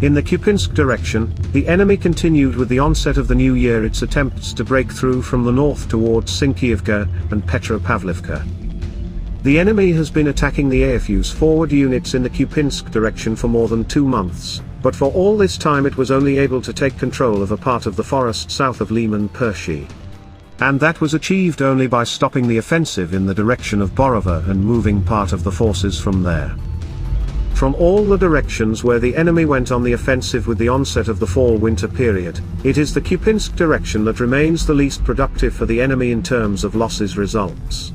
In the Kupinsk direction, the enemy continued with the onset of the new year its attempts to break through from the north towards Sinkiivka and Petropavlivka. The enemy has been attacking the AFU's forward units in the Kupinsk direction for more than 2 months, but for all this time it was only able to take control of a part of the forest south of Liman Pershi. And that was achieved only by stopping the offensive in the direction of Borova and moving part of the forces from there. From all the directions where the enemy went on the offensive with the onset of the fall-winter period, it is the Kupinsk direction that remains the least productive for the enemy in terms of losses results.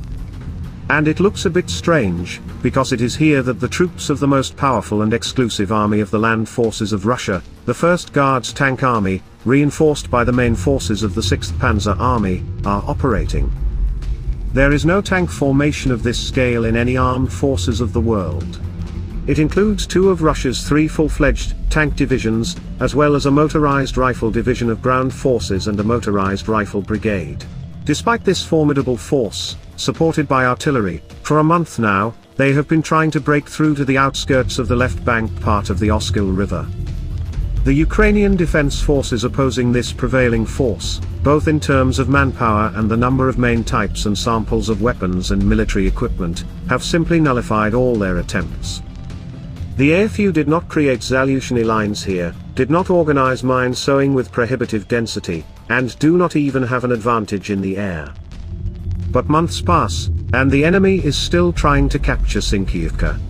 And it looks a bit strange, because it is here that the troops of the most powerful and exclusive army of the land forces of Russia, the 1st Guards Tank Army, reinforced by the main forces of the 6th Panzer Army, are operating. There is no tank formation of this scale in any armed forces of the world. It includes 2 of Russia's 3 full-fledged tank divisions, as well as a motorized rifle division of ground forces and a motorized rifle brigade. Despite this formidable force, supported by artillery, for a month now, they have been trying to break through to the outskirts of the left bank part of the Oskil River. The Ukrainian defense forces opposing this prevailing force, both in terms of manpower and the number of main types and samples of weapons and military equipment, have simply nullified all their attempts. The AFU did not create Zaluzhny lines here, did not organize mine sowing with prohibitive density, and do not even have an advantage in the air. But months pass, and the enemy is still trying to capture Sinkiivka.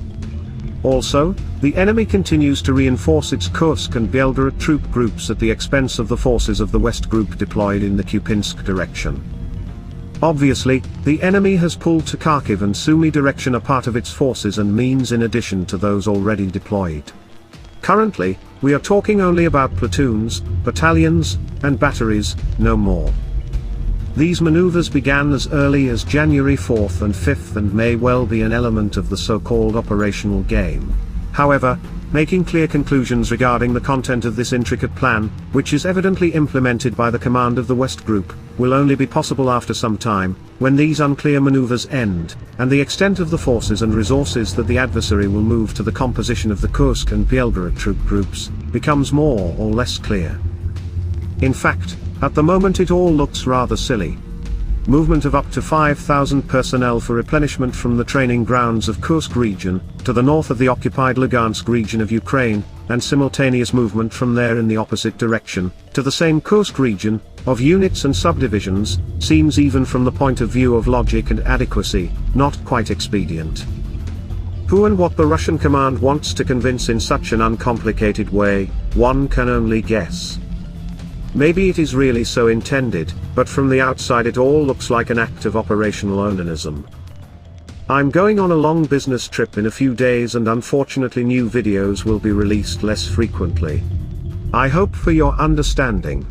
Also, the enemy continues to reinforce its Kursk and Belgorod troop groups at the expense of the forces of the West Group deployed in the Kupinsk direction. Obviously, the enemy has pulled to Kharkiv and Sumy direction a part of its forces and means in addition to those already deployed. Currently, we are talking only about platoons, battalions, and batteries, no more. These maneuvers began as early as January 4th and 5th and may well be an element of the so-called operational game. However, making clear conclusions regarding the content of this intricate plan, which is evidently implemented by the command of the West Group, will only be possible after some time, when these unclear maneuvers end, and the extent of the forces and resources that the adversary will move to the composition of the Kursk and Belgorod troop groups, becomes more or less clear. In fact, at the moment it all looks rather silly. Movement of up to 5,000 personnel for replenishment from the training grounds of Kursk region, to the north of the occupied Lugansk region of Ukraine, and simultaneous movement from there in the opposite direction, to the same Kursk region, of units and subdivisions, seems even from the point of view of logic and adequacy, not quite expedient. Who and what the Russian command wants to convince in such an uncomplicated way, one can only guess. Maybe it is really so intended, but from the outside it all looks like an act of operational onanism. I'm going on a long business trip in a few days and unfortunately new videos will be released less frequently. I hope for your understanding.